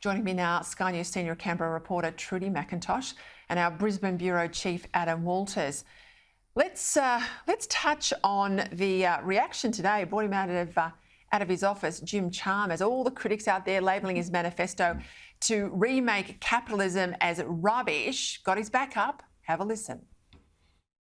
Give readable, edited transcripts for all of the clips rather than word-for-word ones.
Joining me now, Sky News senior Canberra reporter Trudy Mcintosh and our Brisbane bureau chief Adam Walters. Let's touch on the reaction today. Brought him out of his office, Jim Chalmers. All the critics out there labelling his manifesto to remake capitalism as rubbish. Got his back up. Have a listen.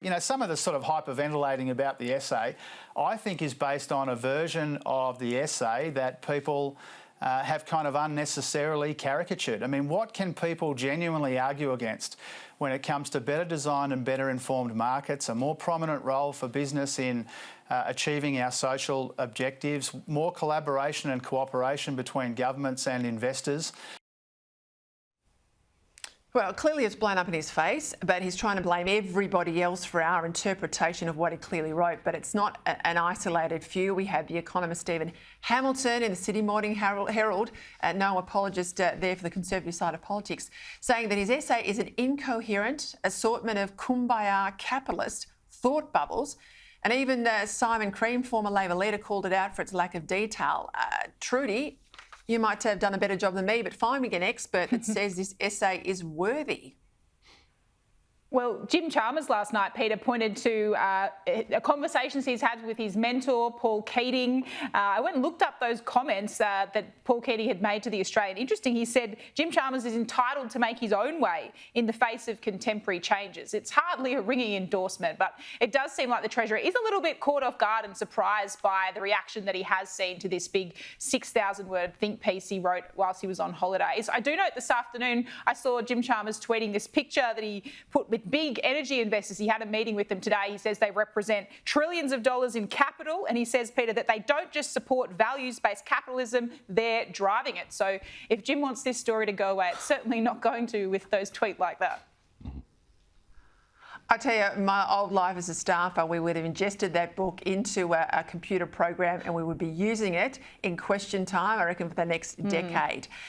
You know, some of the sort of hyperventilating about the essay, I think, is based on a version of the essay that people have kind of unnecessarily caricatured. I mean, what can people genuinely argue against when it comes to better designed and better informed markets, a more prominent role for business in achieving our social objectives, more collaboration and cooperation between governments and investors? Well, clearly it's blown up in his face, but he's trying to blame everybody else for our interpretation of what he clearly wrote. But it's not an isolated few. We have the economist Stephen Hamilton in the Sydney Morning Herald, no apologist there for the Conservative side of politics, saying that his essay is an incoherent assortment of kumbaya capitalist thought bubbles. And even Simon Cream, former Labor leader, called it out for its lack of detail. Trudy, you might have done a better job than me, but find me an expert that says this essay is worthy. Well, Jim Chalmers last night, Peter, pointed to conversations he's had with his mentor, Paul Keating. I went and looked up those comments that Paul Keating had made to The Australian. Interesting, he said Jim Chalmers is entitled to make his own way in the face of contemporary changes. It's hardly a ringing endorsement, but it does seem like the Treasurer is a little bit caught off guard and surprised by the reaction that he has seen to this big 6,000-word think piece he wrote whilst he was on holidays. I do note this afternoon I saw Jim Chalmers tweeting this picture that he put with big energy investors. He had a meeting with them today. He says they represent trillions of dollars in capital, and he says, Peter, that they don't just support values-based capitalism, they're driving it. So if Jim wants this story to go away, it's certainly not going to with those tweets like that. I tell you, my old life as a staffer, we would have ingested that book into a computer program and we would be using it in question time, I reckon, for the next decade.